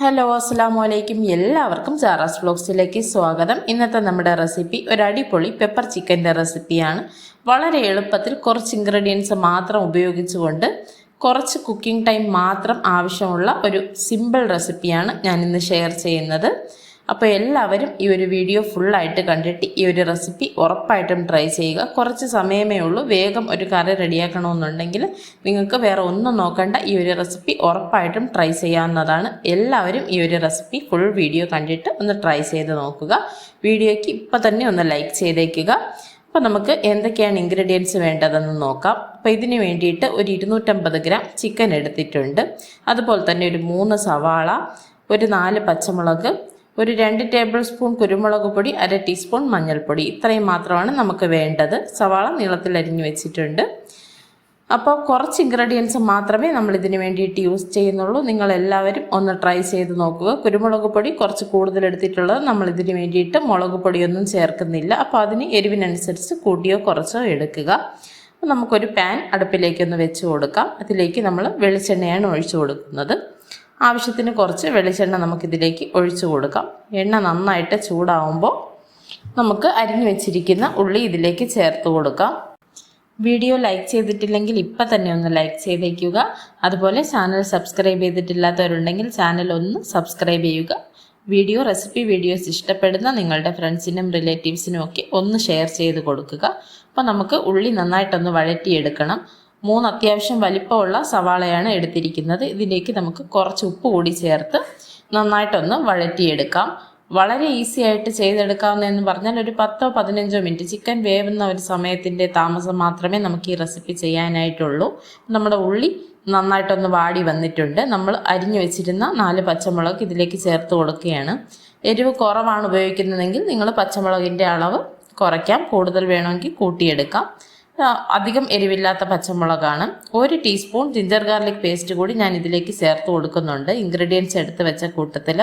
Hello അസ്സലാമലൈക്കും. എല്ലാവർക്കും ജാറാസ് വ്ലോഗ്സിലേക്ക് സ്വാഗതം. ഇന്നത്തെ നമ്മുടെ റെസിപ്പി ഒരു അടിപൊളി പെപ്പർ ചിക്കൻ്റെ റെസിപ്പിയാണ്. വളരെ എളുപ്പത്തിൽ കുറച്ച് ഇൻഗ്രീഡിയൻസ് മാത്രം ഉപയോഗിച്ചുകൊണ്ട് കുറച്ച് കുക്കിംഗ് ടൈം മാത്രം ആവശ്യമുള്ള ഒരു സിമ്പിൾ റെസിപ്പിയാണ് ഞാനിന്ന് ഷെയർ ചെയ്യുന്നത്. അപ്പോൾ എല്ലാവരും ഈ ഒരു വീഡിയോ ഫുള്ളായിട്ട് കണ്ടിട്ട് ഈ ഒരു റെസിപ്പി ഉറപ്പായിട്ടും ട്രൈ ചെയ്യുക. കുറച്ച് സമയമേ ഉള്ളൂ. വേഗം ഒരു കറി റെഡിയാക്കണമെന്നുണ്ടെങ്കിൽ നിങ്ങൾക്ക് വേറെ ഒന്നും നോക്കണ്ട, ഈ ഒരു റെസിപ്പി ഉറപ്പായിട്ടും ട്രൈ ചെയ്യാവുന്നതാണ്. എല്ലാവരും ഈ ഒരു റെസിപ്പി ഫുൾ വീഡിയോ കണ്ടിട്ട് ഒന്ന് ട്രൈ ചെയ്ത് നോക്കുക. വീഡിയോയ്ക്ക് ഇപ്പം തന്നെ ഒന്ന് ലൈക്ക് ചെയ്തേക്കുക. അപ്പോൾ നമുക്ക് എന്തൊക്കെയാണ് ഇൻഗ്രീഡിയൻസ് വേണ്ടതെന്ന് നോക്കാം. അപ്പോൾ ഇതിന് വേണ്ടിയിട്ട് ഒരു 250 ഗ്രാം ചിക്കൻ എടുത്തിട്ടുണ്ട്. അതുപോലെ തന്നെ ഒരു 3 സവാള, ഒരു 4 പച്ചമുളക്, ഒരു 2 ടേബിൾ സ്പൂൺ കുരുമുളക് പൊടി, 1/2 ടീസ്പൂൺ മഞ്ഞൾപ്പൊടി. ഇത്രയും മാത്രമാണ് നമുക്ക് വേണ്ടത്. സവാള നീളത്തിൽ അരിഞ്ഞു വെച്ചിട്ടുണ്ട്. അപ്പോൾ കുറച്ച് ഇൻഗ്രീഡിയൻസ് മാത്രമേ നമ്മൾ ഇതിന് വേണ്ടിയിട്ട് യൂസ് ചെയ്യുന്നുള്ളൂ. നിങ്ങളെല്ലാവരും ഒന്ന് ട്രൈ ചെയ്ത് നോക്കുക. കുരുമുളക് പൊടി കുറച്ച് കൂടുതൽ എടുത്തിട്ടുള്ളത്. നമ്മൾ ഇതിന് വേണ്ടിയിട്ട് മുളക് പൊടിയൊന്നും ചേർക്കുന്നില്ല. അപ്പോൾ അതിന് എരിവിനനുസരിച്ച് കൂട്ടിയോ കുറച്ചോ എടുക്കുക. അപ്പോൾ നമുക്കൊരു പാൻ അടുപ്പിലേക്കൊന്ന് വെച്ച് കൊടുക്കാം. അതിലേക്ക് നമ്മൾ വെളിച്ചെണ്ണയാണ് ഒഴിച്ചു കൊടുക്കുന്നത്. ആവശ്യത്തിന് കുറച്ച് വെളിച്ചെണ്ണ നമുക്കിതിലേക്ക് ഒഴിച്ചു കൊടുക്കാം. എണ്ണ നന്നായിട്ട് ചൂടാവുമ്പോൾ നമുക്ക് അരിഞ്ഞു വെച്ചിരിക്കുന്ന ഉള്ളി ഇതിലേക്ക് ചേർത്ത് കൊടുക്കാം. വീഡിയോ ലൈക്ക് ചെയ്തിട്ടില്ലെങ്കിൽ ഇപ്പം തന്നെ ഒന്ന് ലൈക്ക് ചെയ്തേക്കുക. അതുപോലെ ചാനൽ സബ്സ്ക്രൈബ് ചെയ്തിട്ടില്ലാത്തവരുണ്ടെങ്കിൽ ചാനൽ ഒന്ന് സബ്സ്ക്രൈബ് ചെയ്യുക. റെസിപ്പി വീഡിയോസ് ഇഷ്ടപ്പെടുന്ന നിങ്ങളുടെ ഫ്രണ്ട്സിനും റിലേറ്റീവ്സിനും ഒക്കെ ഒന്ന് ഷെയർ ചെയ്ത് കൊടുക്കുക. അപ്പോൾ നമുക്ക് ഉള്ളി നന്നായിട്ടൊന്ന് വഴറ്റിയെടുക്കണം. 3 അത്യാവശ്യം വലിപ്പമുള്ള സവാളയാണ് എടുത്തിരിക്കുന്നത്. ഇതിലേക്ക് നമുക്ക് കുറച്ച് ഉപ്പ് കൂടി ചേർത്ത് നന്നായിട്ടൊന്ന് വഴറ്റിയെടുക്കാം. വളരെ ഈസി ആയിട്ട് ചെയ്തെടുക്കാവുന്നതെന്ന് പറഞ്ഞാൽ ഒരു 10-15 മിനിറ്റ്, ചിക്കൻ വേവുന്ന ഒരു സമയത്തിൻ്റെ താമസം മാത്രമേ നമുക്ക് ഈ റെസിപ്പി ചെയ്യാനായിട്ടുള്ളൂ. നമ്മുടെ ഉള്ളി നന്നായിട്ടൊന്ന് വാടി വന്നിട്ടുണ്ട്. നമ്മൾ അരിഞ്ഞു വെച്ചിരുന്ന 4 പച്ചമുളക് ഇതിലേക്ക് ചേർത്ത് കൊടുക്കുകയാണ്. എരിവ് കുറവാണ് ഉപയോഗിക്കുന്നതെങ്കിൽ നിങ്ങൾ പച്ചമുളകിൻ്റെ അളവ് കുറയ്ക്കാം, കൂടുതൽ വേണമെങ്കിൽ കൂട്ടിയെടുക്കാം. അധികം എരിവില്ലാത്ത പച്ചമുളകാണ്. 1 ടീസ്പൂൺ ജിഞ്ചർ ഗാർലിക് പേസ്റ്റ് കൂടി ഞാൻ ഇതിലേക്ക് ചേർത്ത് കൊടുക്കുന്നുണ്ട്. ഇൻഗ്രീഡിയൻസ് എടുത്ത് വെച്ച കൂട്ടത്തിൽ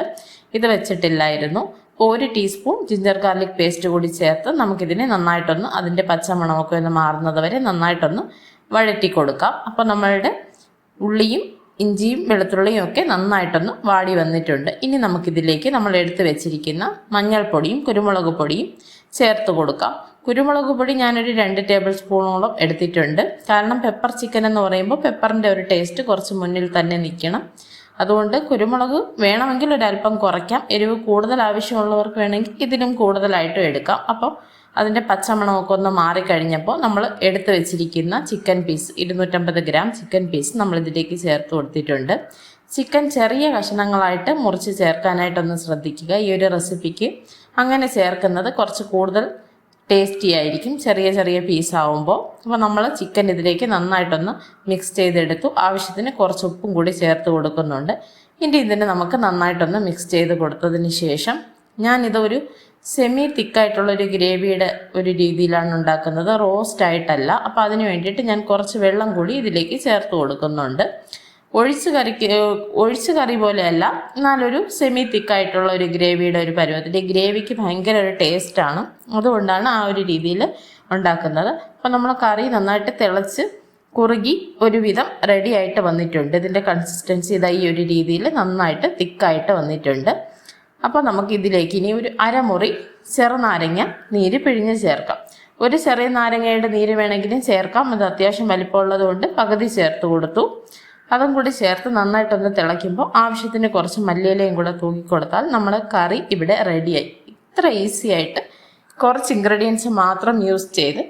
ഇത് വെച്ചിട്ടില്ലായിരുന്നു. 1 ടീസ്പൂൺ ജിഞ്ചർ ഗാർലിക് പേസ്റ്റ് കൂടി ചേർത്ത് നമുക്കിതിനെ നന്നായിട്ടൊന്ന് അതിൻ്റെ പച്ചമണമൊക്കെ ഒന്ന് മാറുന്നത് വരെ നന്നായിട്ടൊന്ന് വഴറ്റി കൊടുക്കാം. അപ്പോൾ നമ്മളുടെ ഉള്ളിയും ഇഞ്ചിയും വെളുത്തുള്ളിയും ഒക്കെ നന്നായിട്ടൊന്ന് വാടി വന്നിട്ടുണ്ട്. ഇനി നമുക്കിതിലേക്ക് നമ്മൾ എടുത്ത് വെച്ചിരിക്കുന്ന മഞ്ഞൾപ്പൊടിയും കുരുമുളക് പൊടിയും ചേർത്ത് കൊടുക്കാം. കുരുമുളക് പൊടി ഞാനൊരു 2 ടേബിൾ സ്പൂണോളം എടുത്തിട്ടുണ്ട്. കാരണം പെപ്പർ ചിക്കൻ എന്ന് പറയുമ്പോൾ പെപ്പറിൻ്റെ ഒരു ടേസ്റ്റ് കുറച്ച് മുന്നിൽ തന്നെ നിൽക്കണം. അതുകൊണ്ട് കുരുമുളക് വേണമെങ്കിൽ ഒരല്പം കുറയ്ക്കാം. എരിവ് കൂടുതൽ ആവശ്യമുള്ളവർക്ക് വേണമെങ്കിൽ ഇതിനും കൂടുതലായിട്ടും എടുക്കാം. അപ്പോൾ അതിൻ്റെ പച്ചമണമൊക്കെ ഒന്ന് മാറിക്കഴിഞ്ഞപ്പോൾ നമ്മൾ എടുത്ത് വെച്ചിരിക്കുന്ന chicken piece 250 gram chicken piece നമ്മളിതിലേക്ക് ചേർത്ത് കൊടുത്തിട്ടുണ്ട്. ചിക്കൻ ചെറിയ കഷണങ്ങളായിട്ട് മുറിച്ച് ചേർക്കാനായിട്ടൊന്ന് ശ്രദ്ധിക്കുക. ഈ ഒരു റെസിപ്പിക്ക് അങ്ങനെ ചേർക്കുന്നത് കുറച്ച് കൂടുതൽ ടേസ്റ്റി ആയിരിക്കും, ചെറിയ ചെറിയ പീസാവുമ്പോൾ. അപ്പോൾ നമ്മൾ ചിക്കൻ ഇതിലേക്ക് നന്നായിട്ടൊന്ന് മിക്സ് ചെയ്തെടുത്തു. ആവശ്യത്തിന് കുറച്ച് ഉപ്പും കൂടി ചേർത്ത് കൊടുക്കുന്നുണ്ട്. ഇനി ഇതിന് നമുക്ക് നന്നായിട്ടൊന്ന് മിക്സ് ചെയ്ത് കൊടുത്തതിന് ശേഷം ഞാനിതൊരു സെമി തിക്കായിട്ടുള്ളൊരു ഗ്രേവിയുടെ ഒരു രീതിയിലാണ് ഉണ്ടാക്കുന്നത്, റോസ്റ്റ് ആയിട്ടല്ല. അപ്പോൾ അതിന് വേണ്ടിയിട്ട് ഞാൻ കുറച്ച് വെള്ളം കൂടി ഇതിലേക്ക് ചേർത്ത് കൊടുക്കുന്നുണ്ട്. ഒഴിച്ച് കറി പോലെയല്ല, എന്നാലൊരു സെമി തിക്കായിട്ടുള്ള ഒരു ഗ്രേവിയുടെ ഒരു പരുവത്തിൽ. ഗ്രേവിക്ക് ഭയങ്കര ഒരു ടേസ്റ്റാണ്, അതുകൊണ്ടാണ് ആ ഒരു രീതിയിൽ ഉണ്ടാക്കുന്നത്. അപ്പോൾ നമ്മൾ കറി നന്നായിട്ട് തിളച്ച് കുറുകി ഒരുവിധം റെഡി ആയിട്ട് വന്നിട്ടുണ്ട്. ഇതിൻ്റെ കൺസിസ്റ്റൻസി ഇതാ ഈ ഒരു രീതിയിൽ നന്നായിട്ട് തിക്കായിട്ട് വന്നിട്ടുണ്ട്. അപ്പോൾ നമുക്ക് ഇതിലേക്ക് ഇനി ഒരു അരമുറി ചെറുനാരങ്ങ നീര് പിഴിഞ്ഞ് ചേർക്കാം. ഒരു ചെറിയ നാരങ്ങയുടെ നീര് വേണമെങ്കിലും ചേർക്കാം. അത് അത്യാവശ്യം വലിപ്പമുള്ളത് കൊണ്ട് പകുതി ചേർത്ത് കൊടുത്തു. അതും കൂടി ചേർത്ത് നന്നായിട്ടൊന്ന് തിളയ്ക്കുമ്പോൾ ആവശ്യത്തിന് കുറച്ച് മല്ലിയിലയും കൂടെ തൂക്കിക്കൊടുത്താൽ നമ്മുടെ കറി ഇവിടെ റെഡിയായി. ഇത്ര ഈസി ആയിട്ട് കുറച്ച് ഇൻഗ്രീഡിയൻസ് മാത്രം യൂസ് ചെയ്ത്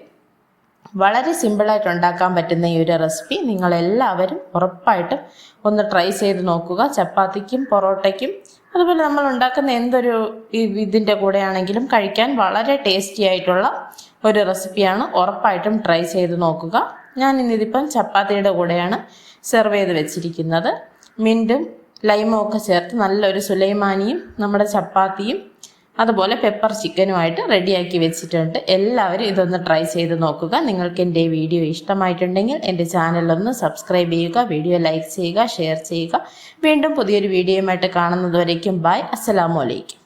വളരെ സിമ്പിളായിട്ട് ഉണ്ടാക്കാൻ പറ്റുന്ന ഈ ഒരു റെസിപ്പി നിങ്ങളെല്ലാവരും ഉറപ്പായിട്ടും ഒന്ന് ട്രൈ ചെയ്ത് നോക്കുക. ചപ്പാത്തിക്കും പൊറോട്ടയ്ക്കും അതുപോലെ നമ്മൾ ഉണ്ടാക്കുന്ന എന്തൊരു ഇതിൻ്റെ കൂടെ ആണെങ്കിലും കഴിക്കാൻ വളരെ ടേസ്റ്റി ആയിട്ടുള്ള ഒരു റെസിപ്പിയാണ്. ഉറപ്പായിട്ടും ട്രൈ ചെയ്ത് നോക്കുക. ഞാൻ ഇന്നിതിപ്പം ചപ്പാത്തിയുടെ കൂടെയാണ് സെർവ് ചെയ്ത് വെച്ചിരിക്കുന്നത്. മിൻറ്റും ലൈമും ഒക്കെ ചേർത്ത് നല്ലൊരു സുലൈമാനിയും നമ്മുടെ ചപ്പാത്തിയും അതുപോലെ പെപ്പർ ചിക്കനുമായിട്ട് റെഡിയാക്കി വെച്ചിട്ടുണ്ട്. എല്ലാവരും ഇതൊന്ന് ട്രൈ ചെയ്ത് നോക്കുക. നിങ്ങൾക്ക് എൻ്റെ വീഡിയോ ഇഷ്ടമായിട്ടുണ്ടെങ്കിൽ എൻ്റെ ചാനലൊന്ന് സബ്സ്ക്രൈബ് ചെയ്യുക, വീഡിയോ ലൈക്ക് ചെയ്യുക, ഷെയർ ചെയ്യുക. വീണ്ടും പുതിയൊരു വീഡിയോയുമായിട്ട് കാണുന്നതുവരേക്കും ബൈ. അസ്സലാമു അലൈക്കും.